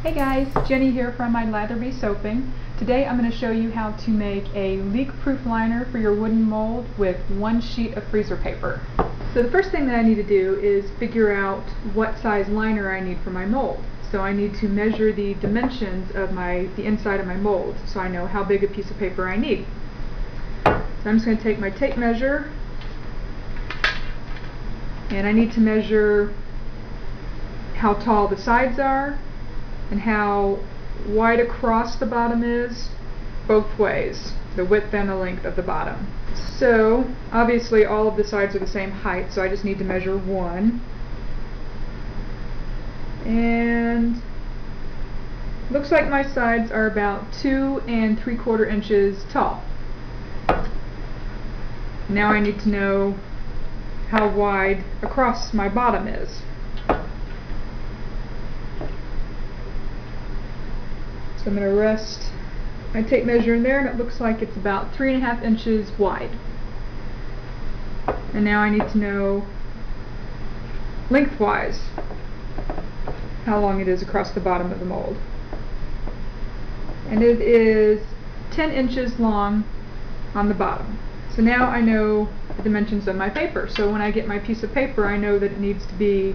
Hey guys, Jenny here from My Latherby Soaping. Today I'm going to show you how to make a leak-proof liner for your wooden mold with one sheet of freezer paper. So the first thing that I need to do is figure out what size liner I need for my mold. So I need to measure the dimensions of the inside of my mold so I know how big a piece of paper I need. So I'm just going to take my tape measure and I need to measure how tall the sides are and how wide across the bottom is, both ways, the width and the length of the bottom. So obviously all of the sides are the same height, so I just need to measure one. And looks like my sides are about 2 3/4 inches tall. Now I need to know how wide across my bottom is. So I'm going to rest my tape measure in there, and it looks like it's about 3.5 inches wide. And now I need to know lengthwise how long it is across the bottom of the mold. And it is 10 inches long on the bottom. So now I know the dimensions of my paper. So when I get my piece of paper, I know that it needs to be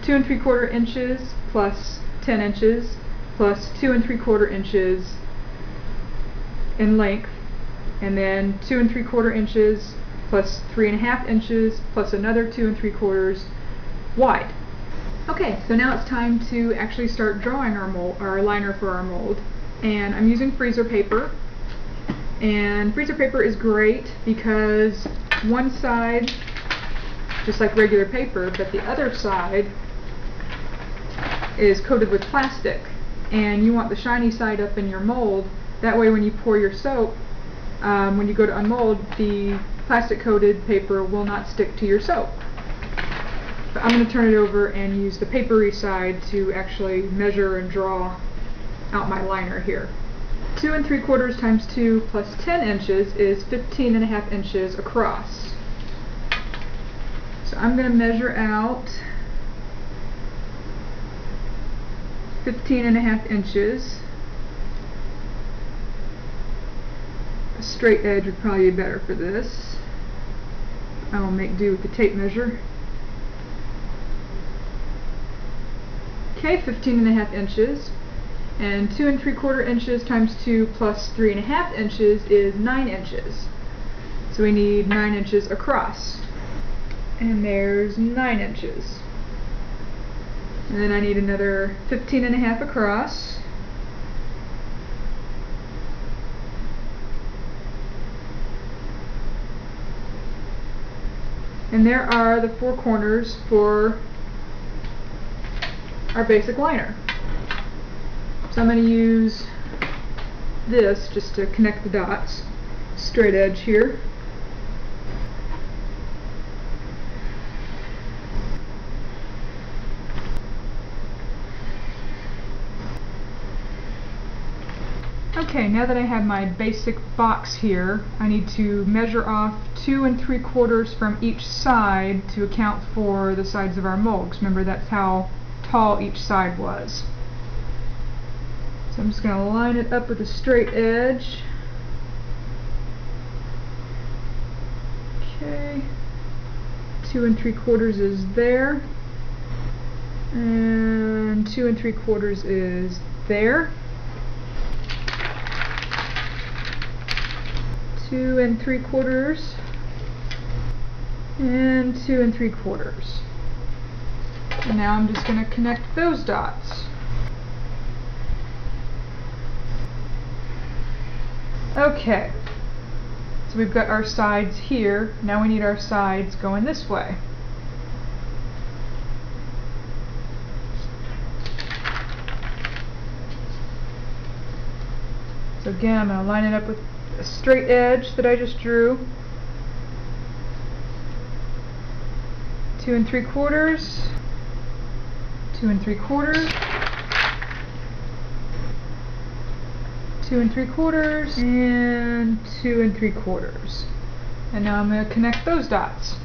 2 3/4 inches plus 10 inches plus 2 3/4 inches in length, and then 2 3/4 inches plus 3.5 inches plus another 2 3/4 wide. Okay, so now it's time to actually start drawing our liner for our mold. And I'm using freezer paper. And freezer paper is great because one side, just like regular paper, but the other side is coated with plastic. And you want the shiny side up in your mold. That way when you pour your soap, when you go to unmold, the plastic coated paper will not stick to your soap. But I'm going to turn it over and use the papery side to actually measure and draw out my liner here. 2 3/4 times 2 plus 10 inches is 15.5 inches across. So I'm going to measure out 15.5 inches. A straight edge would probably be better for this. I will make do with the tape measure. Okay, 15.5 inches. And 2 3/4 inches times 2 plus 3.5 inches is 9 inches. So we need 9 inches across. And there's 9 inches. And then I need another 15.5 across. And there are the 4 corners for our basic liner. So I'm going to use this just to connect the dots. Straight edge here. Okay, now that I have my basic box here, I need to measure off 2 3/4 from each side to account for the sides of our mold. 'Cause remember, that's how tall each side was. So I'm just going to line it up with a straight edge. Okay, 2 3/4 is there, and 2 3/4 is there. 2 3/4 and 2 3/4. And now I'm just going to connect those dots. Okay, so we've got our sides here. Now we need our sides going this way. So again, I'm going to line it up with a straight edge that I just drew. 2 3/4, 2 3/4, 2 3/4, and 2 3/4. And now I'm going to connect those dots.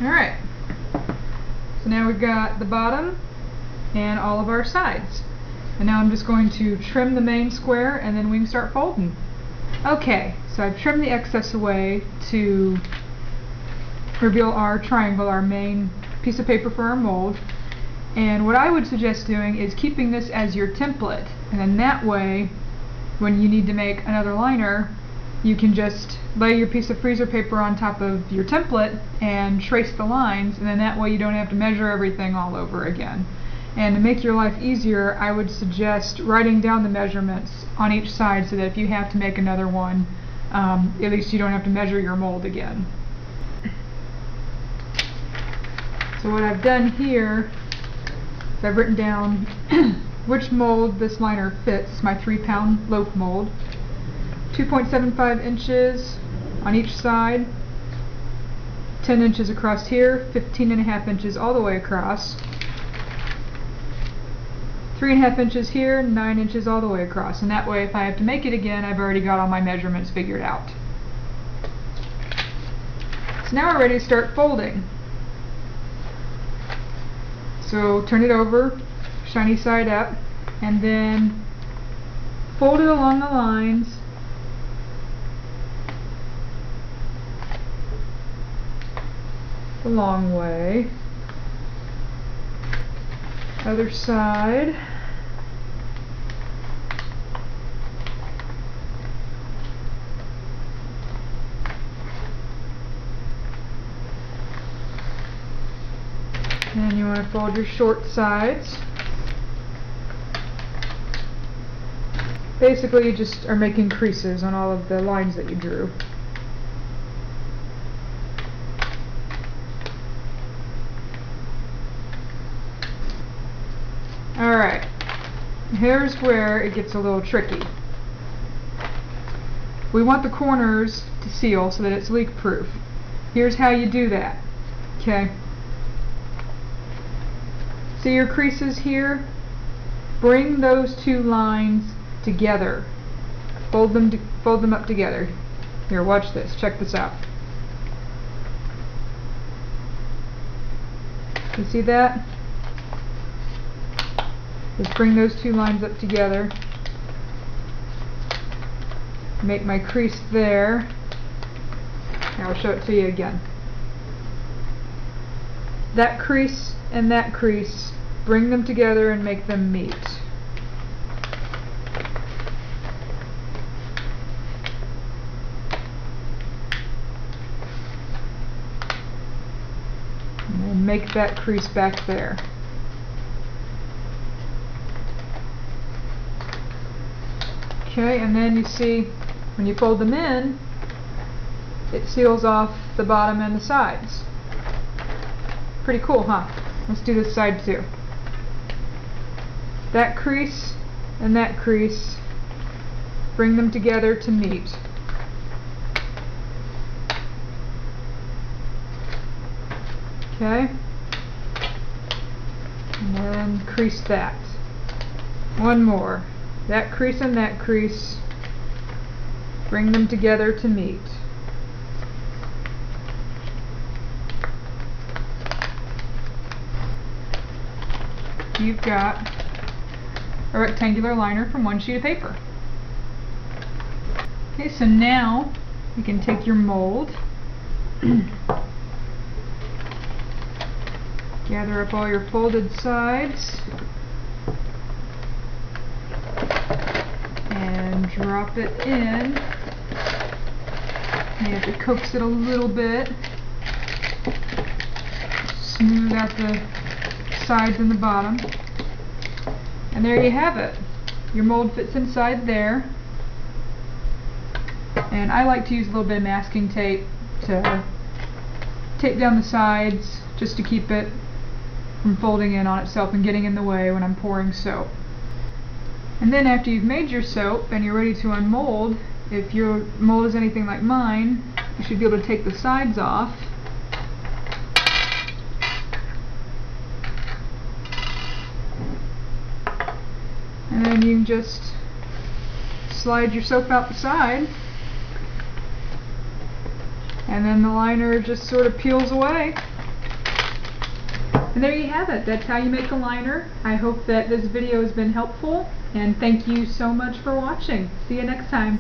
Alright, so now we've got the bottom and all of our sides. And now I'm just going to trim the main square and then we can start folding. Okay, so I've trimmed the excess away to reveal our triangle, our main piece of paper for our mold. And what I would suggest doing is keeping this as your template, and then that way when you need to make another liner you can just lay your piece of freezer paper on top of your template and trace the lines, and then that way you don't have to measure everything all over again. And to make your life easier, I would suggest writing down the measurements on each side so that if you have to make another one, at least you don't have to measure your mold again. So what I've done here is I've written down which mold this liner fits, my 3-pound loaf mold. 2.75 inches on each side, 10 inches across here, 15.5 inches all the way across, 3.5 inches here, 9 inches all the way across, and that way if I have to make it again, I've already got all my measurements figured out. So now we're ready to start folding. So turn it over, shiny side up, and then fold it along the lines the long way. Other side. And you want to fold your short sides. Basically you just are making creases on all of the lines that you drew. Alright, here's where it gets a little tricky. We want the corners to seal so that it's leak proof. Here's how you do that. Okay. See your creases here? Bring those two lines together. Fold them up together. Here, watch this. Check this out. You see that? Just bring those two lines up together. Make my crease there. Now I'll show it to you again. That crease and that crease, bring them together and make them meet. And then make that crease back there. Okay, and then you see when you fold them in, it seals off the bottom and the sides. Pretty cool, huh? Let's do this side too. That crease and that crease, bring them together to meet. Okay? And then crease that. One more. That crease and that crease, bring them together to meet. You've got a rectangular liner from one sheet of paper. Okay, so now you can take your mold, gather up all your folded sides, and drop it in. You have to coax it a little bit, smooth out the sides and the bottom, and there you have it. Your mold fits inside there, and I like to use a little bit of masking tape to tape down the sides just to keep it from folding in on itself and getting in the way when I'm pouring soap. And then after you've made your soap and you're ready to unmold, if your mold is anything like mine, you should be able to take the sides off. And then you can just slide your soap out the side, and then the liner just sort of peels away. And there you have it. That's how you make a liner. I hope that this video has been helpful, and thank you so much for watching. See you next time.